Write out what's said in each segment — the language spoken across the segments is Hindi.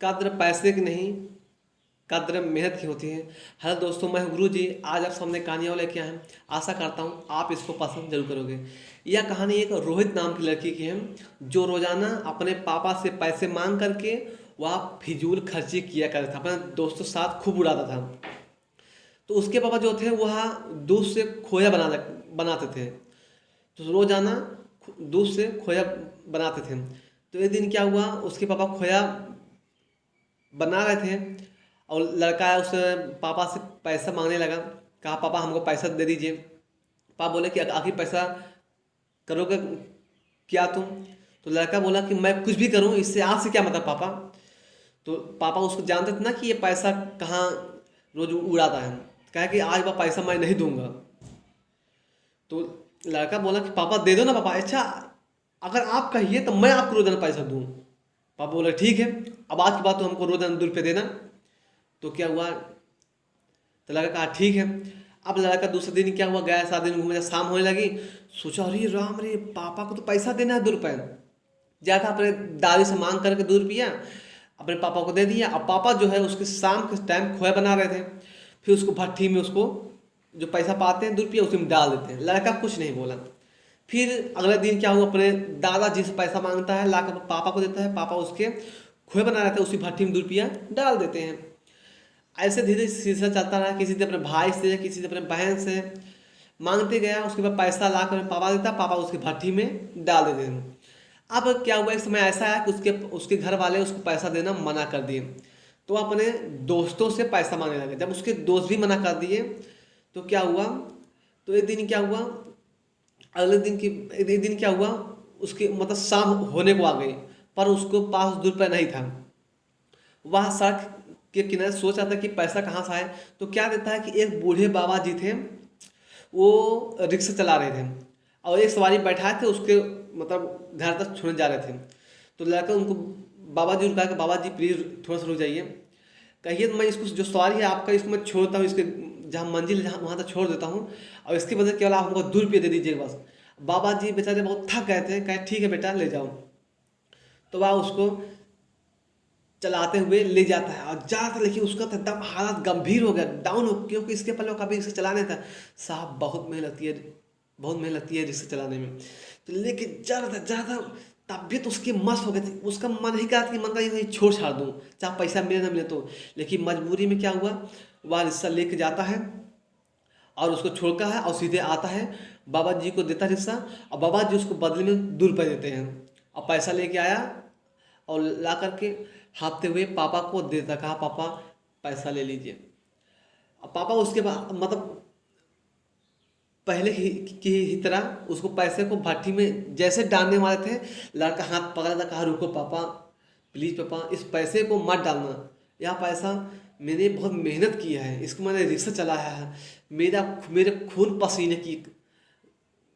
कद्र पैसे की नहीं, कद्र मेहनत की होती है। हेलो दोस्तों, मैं हूं गुरु जी। आज आप सामने कहानियाँ लेके आए हैं। आशा करता हूँ आप इसको पसंद जरूर करोगे। यह कहानी एक रोहित नाम की लड़की की है, जो रोजाना अपने पापा से पैसे मांग करके वह फिजूल खर्ची किया करता था, अपने दोस्तों के साथ खूब उड़ाता था। तो उसके पापा जो थे वह दूध से खोया बनाते थे। तो रोजाना दूध से खोया बनाते थे। तो एक दिन क्या हुआ, उसके पापा खोया बना रहे थे और लड़का है उस पापा से पैसा मांगने लगा। कहा पापा हमको पैसा दे दीजिए। पापा बोले कि आखिर पैसा करोगे क्या तुम? तो लड़का बोला कि मैं कुछ भी करूं, इससे आपसे क्या मतलब पापा। तो पापा उसको जानते थे ना कि ये पैसा कहाँ रोज उड़ाता है। कहा कि आज वह पैसा मैं नहीं दूंगा। तो लड़का बोला कि पापा दे दो ना पापा। अच्छा, अगर आप कहिए तो मैं आपको रोजाना पैसा दूं। पापा बोले ठीक है, अब आज के बाद तो हमको रोजाना 2 रुपये देना। तो क्या हुआ, तो लड़का कहा ठीक है। अब लड़का दूसरे दिन क्या हुआ, गया 7 दिन घूमने, शाम होने लगी। सोचा अरे राम रे, पापा को तो पैसा देना है 2 रुपये। जाकर अपने दादी से मांग करके 2 रुपया अपने पापा को दे दिया। अब पापा जो है उसके शाम के टाइम खोया बना रहे थे। फिर उसको भट्ठी में उसको जो पैसा पाते हैं 2 रुपया उसी में डाल देते हैं। लड़का कुछ नहीं बोला। फिर अगले दिन क्या हुआ, अपने दादाजी से पैसा मांगता है, लाकर पापा को देता है। पापा उसके खोए बना रहे थे, उसी भट्टी में 2 रुपया डाल देते हैं। ऐसे धीरे धीरे सिलसिला चलता रहा। किसी ने अपने भाई से, किसी ने अपने बहन से मांगते गया। उसके बाद पैसा ला कर पापा देता, पापा उसकी भट्टी में डाल देते हैं। अब क्या हुआ, एक समय ऐसा है कि उसके उसके घर वाले उसको पैसा देना मना कर दिए। तो वह अपने दोस्तों से पैसा मांगने लगे। जब उसके दोस्त भी मना कर दिए तो क्या हुआ, तो एक दिन क्या हुआ, अगले दिन की एक दिन क्या हुआ, उसके मतलब शाम होने को आ गई, पर उसको पास 2 रुपये नहीं था। वह सड़क के किनारे सोच रहा था कि पैसा कहाँ से आए। तो क्या देता है कि एक बूढ़े बाबा जी थे, वो रिक्शा चला रहे थे और एक सवारी बैठाए थे, उसके मतलब घर तक छोड़ने जा रहे थे। तो लड़का उनको बाबा जी रुका कि बाबा जी प्लीज़ थोड़ा सा रुक जाइए, कहिए तो मैं इसको जो सवारी है आपका इसको मैं छोड़ता हूँ, इसके जहाँ मंजिल जहाँ वहाँ तक छोड़ देता हूँ और इसके बदले केवल आप हमको 2 रुपये दे दीजिएगा बस। बाबा जी बेचारे बहुत थक गए थे, कहे ठीक है बेटा ले जाओ। तो वह उसको चलाते हुए ले जाता है और ज़्यादातर लेकिन उसका तो एकदम हालत गंभीर हो गया, डाउन हो, क्योंकि इसके पहले वो कभी रिक्शा चलाने था। साहब बहुत मेहनत लगती है, बहुत मेहनत लगती है रिक्शा चलाने में। तो लेकिन ज़्यादा तबीयत उसकी मस्त हो गई थी। उसका मन ही कहा था कि मन का ये छोड़ छाड़ दूँ, चाहे पैसा मिले ना मिले तो। लेकिन मजबूरी में क्या हुआ, वह रिक्शा लेके जाता है और उसको छोड़ता है और सीधे आता है बाबा जी को देता रिक्शा। और बाबा जी उसको बदले में 2 रुपये देते हैं और पैसा लेके आया और ला करके हाँफते हुए पापा को देता। कहा पापा पैसा ले लीजिए। अब पापा उसके बाद मतलब पहले की ही तरह उसको पैसे को भट्टी में जैसे डालने वाले थे, लड़का हाथ पकड़ा था। कहा रुको पापा, प्लीज़ पापा इस पैसे को मत डालना। यह पैसा मैंने बहुत मेहनत की है, इसको मैंने रिक्शा चलाया है, मेरा मेरे खून पसीने की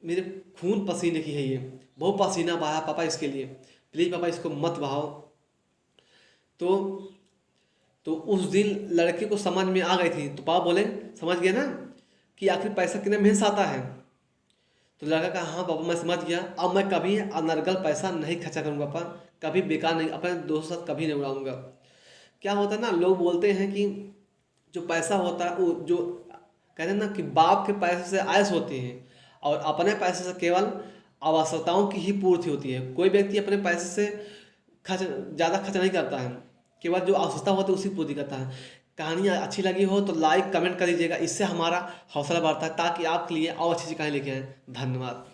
मेरे खून पसीने की है ये, बहुत पसीना बहाया पापा इसके लिए, प्लीज़ पापा इसको मत बहाओ। तो तो उस दिन लड़के को समझ में आ गई थी। तो पापा बोले समझ गया ना कि आखिर पैसा कितना मेहनत से आता है। तो लड़का कहा हाँ पापा मैं समझ गया, अब मैं कभी अनर्गल पैसा नहीं खर्चा करूँगा पापा, कभी बेकार नहीं, अपने दोस्त के साथ कभी नहीं उड़ाऊँगा। क्या होता है ना, लोग बोलते हैं कि जो पैसा होता है वो जो कहते हैं ना कि बाप के पैसे से आयस होती है और अपने पैसे से केवल आवश्यकताओं की ही पूर्ति होती है। कोई व्यक्ति अपने पैसे से खर्च ज़्यादा खर्च नहीं करता है, केवल जो आवश्यकता होती है उसी पूर्ति करता है। कहानी अच्छी लगी हो तो लाइक कमेंट कर दीजिएगा, इससे हमारा हौसला बढ़ता है ताकि आपके लिए और अच्छी अच्छी कहानी लेके आएँ। धन्यवाद।